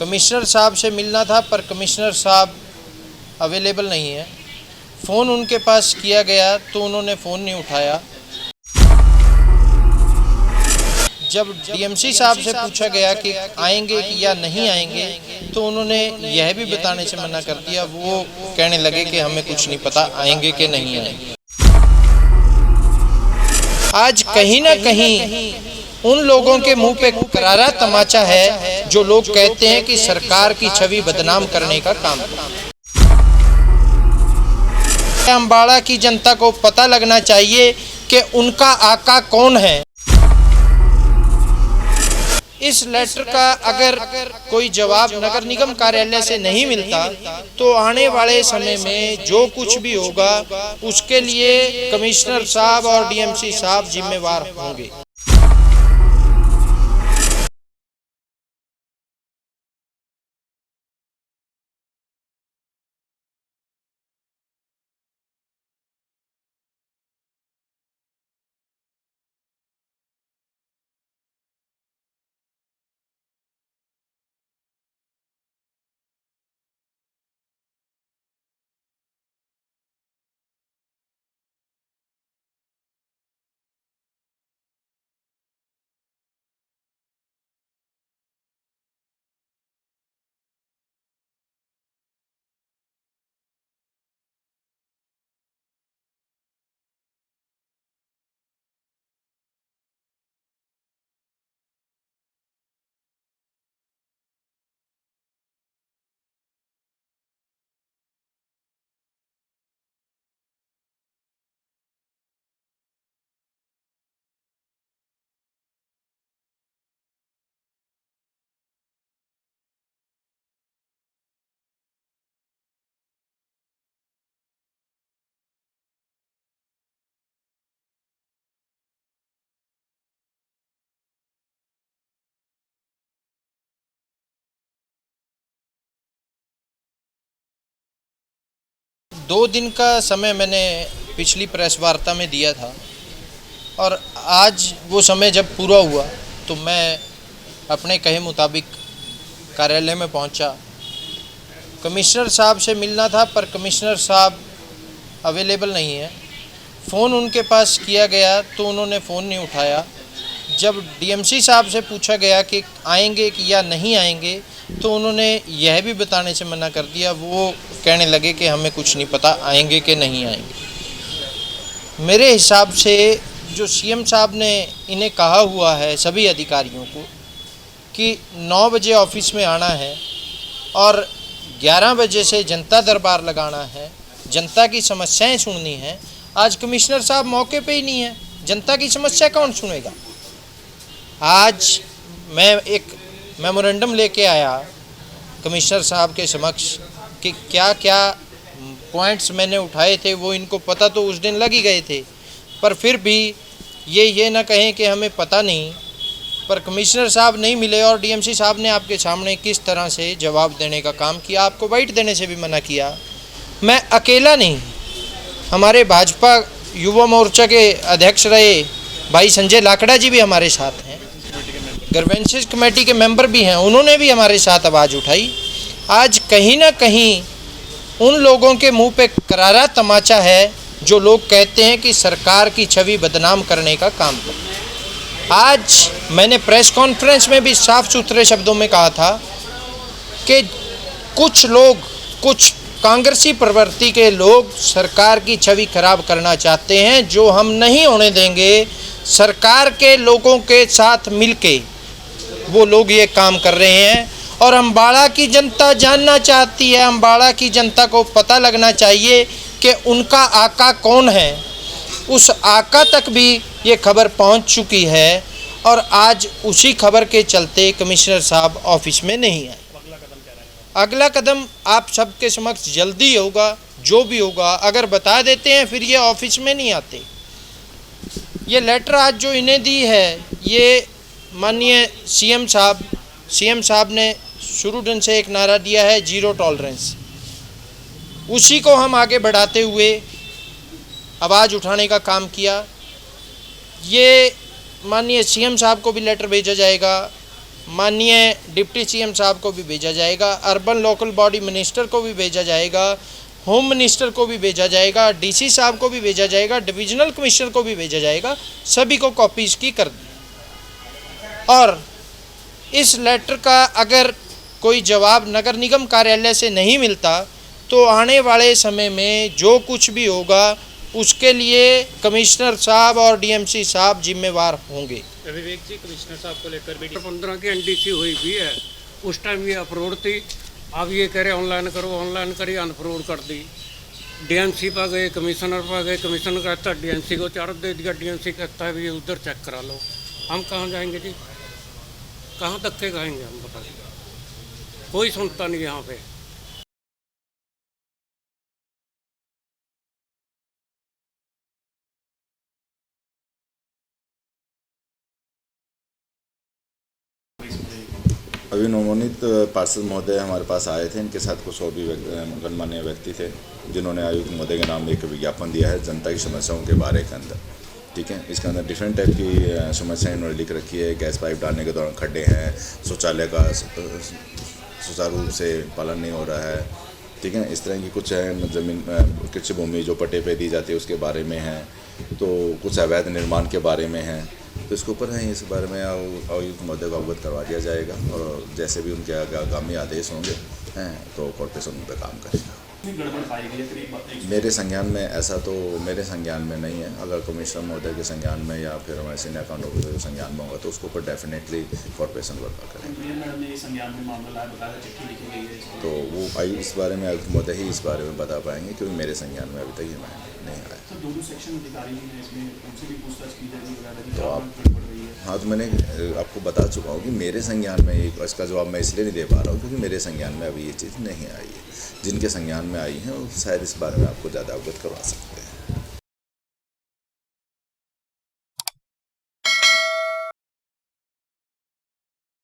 Commissioner साहब से मिलना था पर कमिश्नर साहब अवेलेबल नहीं है। फ़ोन उनके पास किया गया तो उन्होंने फ़ोन नहीं उठाया। जब डीएमसी साहब से पूछा गया कि आएंगे या नहीं आएंगे तो उन्होंने यह भी बताने से मना कर दिया। वो कहने लगे कि हमें कुछ नहीं पता आएंगे कि नहीं आएंगे। आज कहीं ना कहीं उन लोगों के मुंह पे करारा तमाचा है जो लोग कहते हैं कि सरकार की छवि बदनाम करने का काम है। अम्बाड़ा की जनता को पता लगना चाहिए कि उनका आका कौन है। इस लेटर का अगर कोई जवाब नगर निगम कार्यालय से नहीं मिलता तो आने वाले समय में जो कुछ भी होगा उसके लिए कमिश्नर साहब और डीएमसी साहब जिम्मेवार होंगे। दो दिन का समय मैंने पिछली प्रेस वार्ता में दिया था और आज वो समय जब पूरा हुआ तो मैं अपने कहे मुताबिक कार्यालय में पहुंचा। कमिश्नर साहब से मिलना था पर कमिश्नर साहब अवेलेबल नहीं है। फ़ोन उनके पास किया गया तो उन्होंने फ़ोन नहीं उठाया। जब डीएमसी साहब से पूछा गया कि आएंगे या नहीं आएंगे तो उन्होंने यह भी बताने से मना कर दिया। वो कहने लगे कि हमें कुछ नहीं पता आएंगे कि नहीं आएंगे। मेरे हिसाब से जो सीएम साहब ने इन्हें कहा हुआ है सभी अधिकारियों को कि 9 बजे ऑफिस में आना है और 11 बजे से जनता दरबार लगाना है, जनता की समस्याएं सुननी है, आज कमिश्नर साहब मौके पे ही नहीं है। जनता की समस्या कौन सुनेगा? आज मैं एक मेमोरेंडम लेके आया कमिश्नर साहब के समक्ष कि क्या क्या पॉइंट्स मैंने उठाए थे वो इनको पता तो उस दिन लग ही गए थे, पर फिर भी ये ना कहें कि हमें पता नहीं। पर कमिश्नर साहब नहीं मिले और डीएमसी साहब ने आपके सामने किस तरह से जवाब देने का काम किया, आपको बाइट देने से भी मना किया। मैं अकेला नहीं, हमारे भाजपा युवा मोर्चा के अध्यक्ष रहे भाई संजय लाकड़ा जी भी हमारे साथ हैं, ग्रीवेंसेस कमेटी के मेंबर भी हैं, उन्होंने भी हमारे साथ आवाज़ उठाई। आज कहीं ना कहीं उन लोगों के मुंह पे करारा तमाचा है जो लोग कहते हैं कि सरकार की छवि बदनाम करने का काम है। आज मैंने प्रेस कॉन्फ्रेंस में भी साफ सुथरे शब्दों में कहा था कि कुछ लोग, कुछ कांग्रेसी प्रवृत्ति के लोग सरकार की छवि खराब करना चाहते हैं, जो हम नहीं होने देंगे। सरकार के लोगों के साथ मिलके वो लोग ये काम कर रहे हैं और अम्बाड़ा की जनता जानना चाहती है, अम्बाड़ा की जनता को पता लगना चाहिए कि उनका आका कौन है। उस आका तक भी ये खबर पहुंच चुकी है और आज उसी खबर के चलते कमिश्नर साहब ऑफिस में नहीं आए। अगला कदम आप सबके समक्ष जल्दी होगा, जो भी होगा। अगर बता देते हैं फिर ये ऑफिस में नहीं आते। ये लेटर आज जो इन्हें दी है, ये माननीय सीएम साहब ने शुरू दिन से एक नारा दिया है, जीरो टॉलरेंस। उसी को हम आगे बढ़ाते हुए आवाज़ उठाने का काम किया। ये माननीय सीएम साहब को भी लेटर भेजा जाएगा, माननीय डिप्टी सीएम साहब को भी भेजा जाएगा, अर्बन लोकल बॉडी मिनिस्टर को भी भेजा जाएगा, होम मिनिस्टर को भी भेजा जाएगा, डीसी साहब को भी भेजा जाएगा, डिविजनल कमिश्नर को भी भेजा जाएगा। सभी को कॉपीज की कर दी। और इस लेटर का अगर कोई जवाब नगर निगम कार्यालय से नहीं मिलता तो आने वाले समय में जो कुछ भी होगा उसके लिए कमिश्नर साहब और डीएमसी साहब जिम्मेवार होंगे। विवेक जी, कमिश्नर साहब को लेकर भी 15 की एनडीसी हुई भी है, उस टाइम ये अप्रूव थी। अब ये कह रहे ऑनलाइन करो, ऑनलाइन करी, अनअप्रूव कर दी। डीएमसी पर गए, कमिश्नर पर गए, कमिश्नर कहता है डीएमसी को चार्ज दे दिया, डीएमसी कहता है भी उधर चेक करा लो। हम कहाँ जाएंगे जी, कहाँ तक के कहेंगे हम, बताइए। कोई सुनता नहीं यहाँ पे। अभी नवोनीत पार्षद महोदय हमारे पास आए थे। इनके साथ कुछ और भी गणमान्य व्यक्ति थे जिन्होंने आयुक्त महोदय के नाम एक विज्ञापन दिया है जनता की समस्याओं के बारे के अंदर। ठीक है, इसके अंदर डिफरेंट टाइप की समस्याएं इन्होंने लिख रखी है। गैस पाइप डालने के दौरान खड्डे हैं, शौचालय का सुचारू रूप से पालन नहीं हो रहा है। ठीक है, इस तरह की कुछ है। ज़मीन कृषि भूमि जो पट्टे पे दी जाती है उसके बारे में है, तो कुछ अवैध निर्माण के बारे में है। तो इसके ऊपर है, इस बारे में आयुक्त महोदय को अवगत करवा दिया जाएगा और जैसे भी उनके आगामी आदेश होंगे हैं तो कॉर्पोरेशन उन पर काम करेगा। मेरे संज्ञान में ऐसा तो मेरे संज्ञान में नहीं है। अगर कमिश्नर महोदय के संज्ञान में या फिर हमारे सीनियर अकाउंट ऑफिसर के संज्ञान में होगा तो उसके ऊपर डेफिनेटली कॉर्पोरेशन वर्क करेंगे। तो वो आयु इस बारे में आयुक्त महोदय ही इस बारे में बता पाएंगे, क्योंकि मेरे संज्ञान में अभी तक ये नहीं आया। तो आप हाँ, तो मैंने आपको बता चुका हूँ कि मेरे संज्ञान में इसका जवाब मैं इसलिए नहीं दे पा रहा हूँ क्योंकि मेरे संज्ञान में अभी ये चीज़ नहीं आई है। जिनके संज्ञान में आई हैं वो शायद इस बारे में आपको ज़्यादा अवगत करवा सकते हैं।